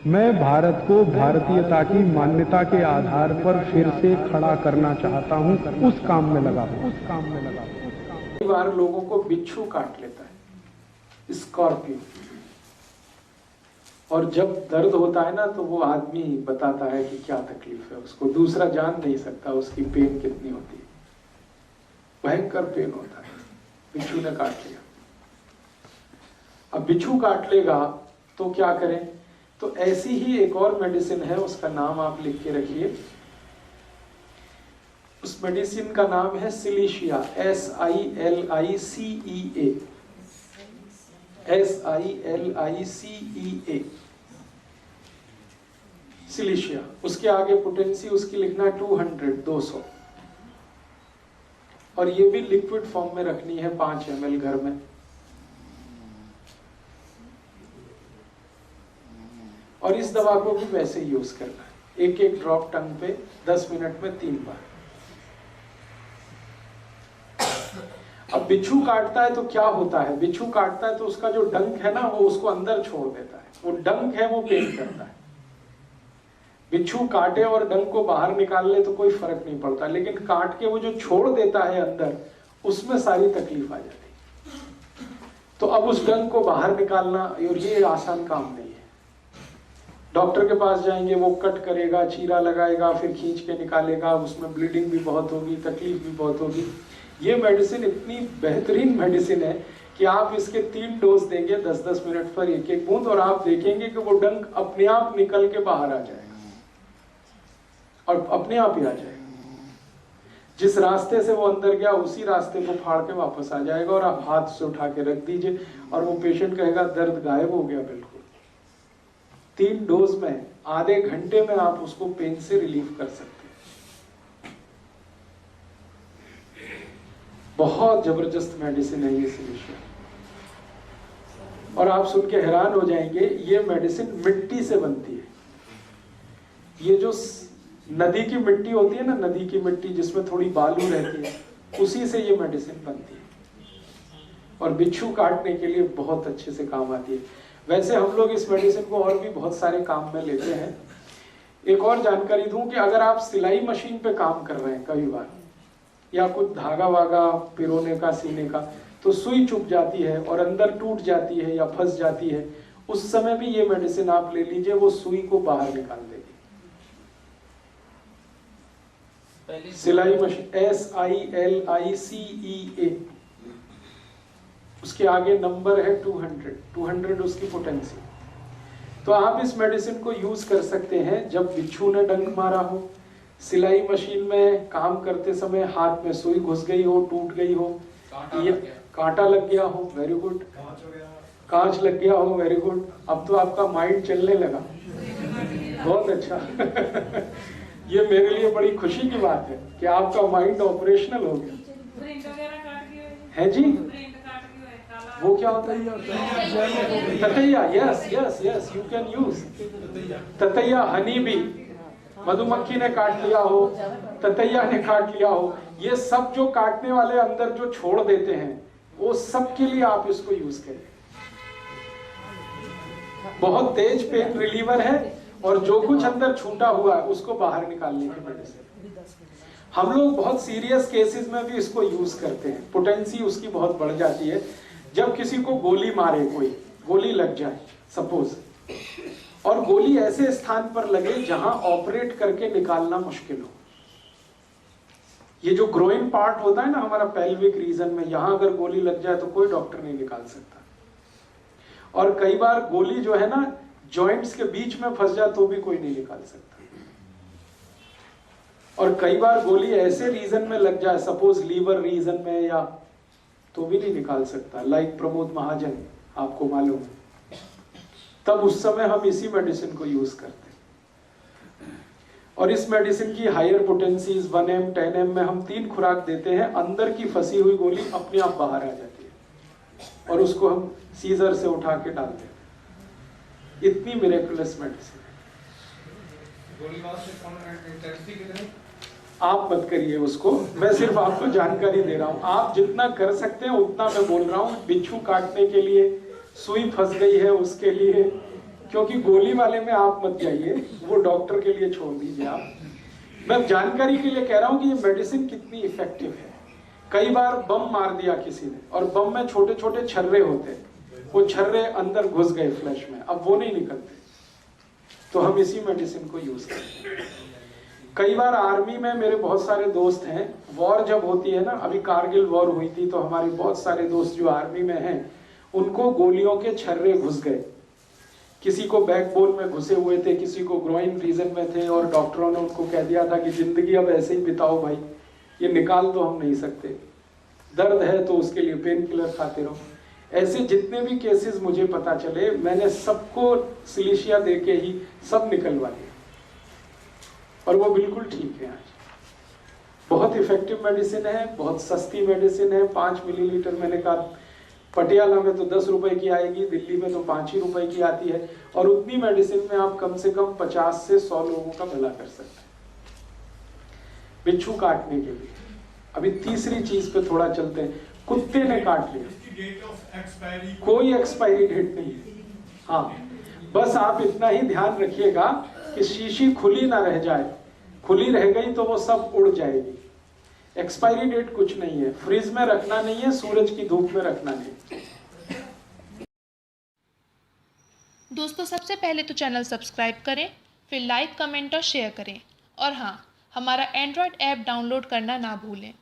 मैं भारत को भारतीयता की मान्यता के आधार पर फिर से खड़ा करना चाहता हूं, उस काम में लगा हूं। कई बार लोगों को बिच्छू काट लेता है, स्कॉर्पियो, और जब दर्द होता है ना तो वो आदमी बताता है कि क्या तकलीफ है उसको, दूसरा जान नहीं सकता उसकी पेन कितनी होती है। भयंकर पेन होता है, बिच्छू ने काट लिया। अब बिच्छू काट लेगा तो क्या करें? तो ऐसी ही एक और मेडिसिन है, उसका नाम आप लिख के रखिए। उस मेडिसिन का नाम है सिलीशिया, SILICEA, SILICEA, सिलीशिया। उसके आगे पोटेंसी उसकी लिखना है 200। और ये भी लिक्विड फॉर्म में रखनी है, 5 ml घर में। और इस दवा को भी वैसे ही यूज करना है, एक ड्रॉप टंग पे 10 मिनट में 3 बार। अब बिच्छू काटता है तो क्या होता है? बिच्छू काटता है तो उसका जो डंक है ना वो उसको अंदर छोड़ देता है, वो डंक है वो पेन करता है। बिच्छू काटे और डंक को बाहर निकाल ले तो कोई फर्क नहीं पड़ता, लेकिन काट के वो जो छोड़ देता है अंदर, उसमें सारी तकलीफ आ जाती है। तो अब उस डंक को बाहर निकालना, और ये आसान काम नहीं है। डॉक्टर के पास जाएंगे, वो कट करेगा, चीरा लगाएगा, फिर खींच के निकालेगा, उसमें ब्लीडिंग भी बहुत होगी, तकलीफ भी बहुत होगी। ये मेडिसिन इतनी बेहतरीन मेडिसिन है कि आप इसके 3 डोज देंगे 10-10 मिनट पर एक बूंद, और आप देखेंगे कि वो डंक अपने आप निकल के बाहर आ जाएगा, और अपने आप ही आ जाएगा। जिस रास्ते से वो अंदर गया उसी रास्ते को फाड़ के वापस आ जाएगा, और आप हाथ से उठा के रख दीजिए और वो पेशेंट कहेगा दर्द गायब हो गया बिल्कुल। 3 डोज में आधे घंटे में आप उसको पेन से रिलीफ कर सकते हैं। बहुत जबरदस्त मेडिसिन है ये सिलीशिया। और आप सुन के हैरान हो जाएंगे, ये मेडिसिन मिट्टी से बनती है। ये जो नदी की मिट्टी होती है ना, नदी की मिट्टी जिसमें थोड़ी बालू रहती है, उसी से ये मेडिसिन बनती है, और बिच्छू काटने के लिए बहुत अच्छे से काम आती है। वैसे हम लोग इस मेडिसिन को और भी बहुत सारे काम में लेते हैं। एक और जानकारी दूं कि अगर आप सिलाई मशीन पे काम कर रहे हैं कई बार, या कुछ धागा वागा पिरोने का, सीने का, तो सुई चुभ जाती है और अंदर टूट जाती है या फंस जाती है, उस समय भी ये मेडिसिन आप ले लीजिए, वो सुई को बाहर निकाल देगी। सिलाई मशीन SILICEA, उसके आगे नंबर है 200 उसकी पोटेंसी। तो आप इस मेडिसिन को यूज कर सकते हैं जब बिच्छू ने डंक मारा हो, सिलाई मशीन में काम करते समय हाथ में सुई घुस गई हो, टूट गई हो, कांटा लग गया हो, वेरी गुड, कांच लग गया हो, वेरी गुड। अब तो आपका माइंड चलने लगा, बहुत अच्छा। ये मेरे लिए बड़ी खुशी की बात है कि आपका माइंड ऑपरेशनल हो गया है जी। वो क्या होता है? ततैया, yes yes yes, you can use tataiya. Honey B, मधुमक्खी ने काट लिया हो, ततैया ने काट लिया हो, ये सब जो काटने वाले अंदर जो छोड़ देते हैं, वो सब के लिए आप इसको यूज करें। बहुत तेज पेन रिलीवर है, और जो कुछ अंदर छूटा हुआ है उसको बाहर निकालने की मेडिसिन। हम लोग बहुत सीरियस केसेस में भी इसको यूज करते हैं। पोटेंसी उसकी बहुत बढ़ जाती है। जब किसी को गोली मारे, कोई गोली लग जाए सपोज, और गोली ऐसे स्थान पर लगे जहां ऑपरेट करके निकालना मुश्किल हो। ये जो ग्रोइंग पार्ट होता है ना हमारा पेल्विक रीजन में, यहां अगर गोली लग जाए तो कोई डॉक्टर नहीं निकाल सकता। और कई बार गोली जो है ना जॉइंट्स के बीच में फंस जाए तो भी कोई नहीं निकाल सकता। और कई बार गोली ऐसे रीजन में लग जाए, सपोज लीवर रीजन में, या तो भी नहीं निकाल सकता, लाइक प्रमोद महाजन, आपको मालूम है। तब उस समय हम इसी मेडिसिन को यूज करते हैं। और इस मेडिसिन की हायर पोटेंसीज 1M 10M में हम 3 खुराक देते हैं। अंदर की फंसी हुई गोली अपने आप बाहर आ जाती है, और उसको हम सीजर से उठा के डाल देते हैं। इतनी मिरेकुलस मेडिसिन है। आप मत करिए उसको, मैं सिर्फ आपको जानकारी दे रहा हूं। आप जितना कर सकते हैं उतना मैं बोल रहा हूं। बिच्छू काटने के लिए, सुई फंस गई है उसके लिए, क्योंकि गोली वाले में आप मत जाइए, वो डॉक्टर के लिए छोड़ दीजिए आप। मैं जानकारी के लिए कह रहा हूं कि ये मेडिसिन कितनी इफेक्टिव है। कई बार बम मार दिया किसी ने, और बम में छोटे छोटे छर्रे होते हैं, वो छर्रे अंदर घुस गए फ्लैश में, अब वो नहीं निकलते, तो हम इसी मेडिसिन को यूज करते हैं। कई बार आर्मी में मेरे बहुत सारे दोस्त हैं, वॉर जब होती है ना, अभी कारगिल वॉर हुई थी, तो हमारे बहुत सारे दोस्त जो आर्मी में हैं, उनको गोलियों के छर्रे घुस गए। किसी को बैकबोन में घुसे हुए थे, किसी को ग्रोइन रीजन में थे, और डॉक्टरों ने उनको कह दिया था कि जिंदगी अब ऐसे ही बिताओ भाई, ये निकाल तो हम नहीं सकते, दर्द है तो उसके लिए पेन किलर खाते रहो। ऐसे जितने भी केसेस मुझे पता चले, मैंने सबको सिलिशिया दे के ही सब निकलवा दिया, और वो बिल्कुल ठीक है आज। बहुत इफेक्टिव मेडिसिन है, बहुत सस्ती मेडिसिन है। 5 मिलीलीटर, मैंने कहा पटियाला में तो 10 रुपए की आएगी, दिल्ली में तो 5 ही रुपए की आती है, और उतनी मेडिसिन में आप कम से कम 50 से 100 लोगों का भला कर सकते हैं बिच्छू काटने के लिए। अभी तीसरी चीज पे थोड़ा चलते हैं। कुत्ते ने काट लिया, कोई एक्सपायरी डेट नहीं है। हाँ, बस आप इतना ही ध्यान रखिएगा कि शीशी खुली ना रह जाए, खुली रह गई तो वो सब उड़ जाएगी। एक्सपायरी डेट कुछ नहीं है, फ्रिज में रखना नहीं है, सूरज की धूप में रखना नहीं। दोस्तों, सबसे पहले तो चैनल सब्सक्राइब करें, फिर लाइक, कमेंट और शेयर करें, और हाँ, हमारा एंड्रॉयड ऐप डाउनलोड करना ना भूलें।